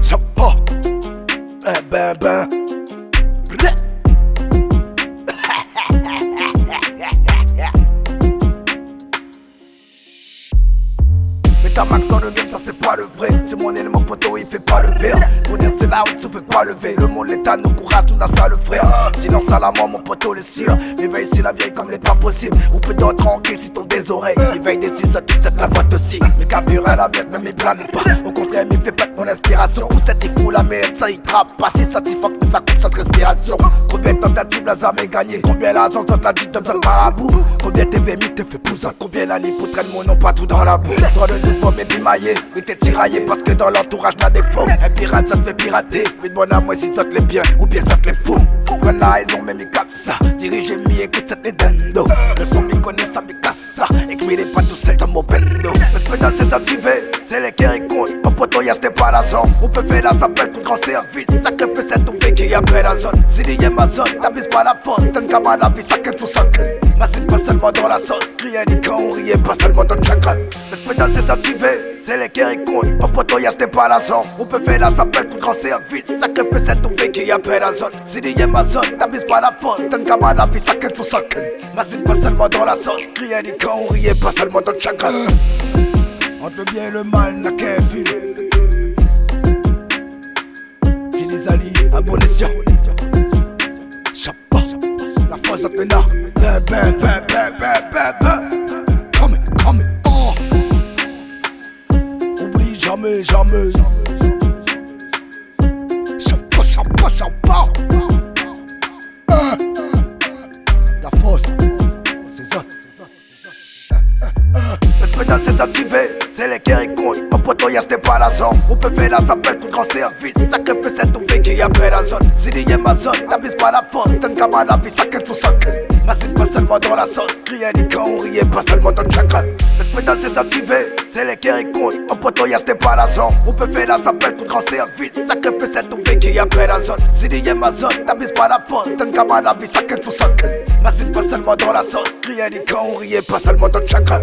Chapeau. Ben. Mais ta max dans le game, ça c'est pas le vrai. C'est mon élément poteau, il fait pas le verre. Pour dire c'est là où tu fais pas lever. Le monde, l'état, nos courage, nous n'a ça le frère. Sinon ça la mort, mon poteau, le cire. L'éveil c'est la vieille comme n'est pas possible. Ou peut dormir tranquille si ton des oreilles. L'éveil des 6 toute cette la voix aussi. Le carburant à la viette, mais il plane pas. Au contraire, il fait pas mon inspiration. Pour cette il fout la merde, ça il trappe pas. Si ça t'y fuck, mais ça coupe cette respiration. Combien de tentatives la zame est gagnée. Combien la zone la dit donne ça le marabout. Combien TV mis te fait pousser. Combien la pour traîne mon nom partout dans la boue. Dans le nouveau mais bimaillé, mais t'es tiraillé parce que dans l'entourage n'a des faux. Un pirate ça te fait pirater, mais de mon amour si ça te les bien ou bien ça te les fout. Prenne la raison mais m'y cap ça, dirige mi écoute cette ledendo. Le son m'y connaît ça m'y casse ça, et que m'y pas tout seul dans mon bendo. Le pédale c'est activé, c'est les qui comptent. Mon poteau y'a c'était pas la zone, on peut faire là s'appelle tout grand service. Sacrifice c'est tout fait qui y a après la zone. Si l'y est ma zone, t'abuses pas la force, t'as une camarade la vie ça qu'elle tout ça. Ma c'est pas seulement dans la sauce, crier dit quand on riait pas seulement dans le chakra. Le pédale c'est activé, c'est les qui comptent. Mon poteau y'a c'était pas la zone, on peut faire là s'appelle tout grand service. Sacrifice c'est tout fait qui y a après la zone. Si l'y est ma zone, t'abuses pas la force, t'as une camarade la vie ça qu'elle tout ça. Ma c'est pas seulement dans la sauce, crier dit quand on riait pas seulement dans le chakra. Entre le bien et le mal n'a qu'un fil. Si les alliés, abolition. Chapeau, la force de pena. Ben. Come, oh. Oublie jamais. Chapeau. La force, c'est ça. Le pédale c'est activé, c'est les qui comptent. Mon poteau y'a c'était pas la zone. On peut faire là s'appelle tout grand service. Sacrifice c'est tout fait qui y a après la zone. Si l'y est ma zone, t'abuses pas la force. T'as une camarade la vie ça qu'elle tout ça. Ma c'est pas seulement dans la sauce, crier dit quand on riait pas seulement dans le chakra. Le pédale c'est activé, c'est les qui comptent. Mon poteau y'a c'était pas la zone. On peut faire là s'appelle tout grand service. Sacrifice c'est tout fait qui y a après la zone. Si l'y est ma zone, t'abuses pas la force. T'as une camarade la vie ça qu'elle tout ça. Ma c'est pas seulement dans la sauce, crier dit quand on riait pas seulement dans le chakra.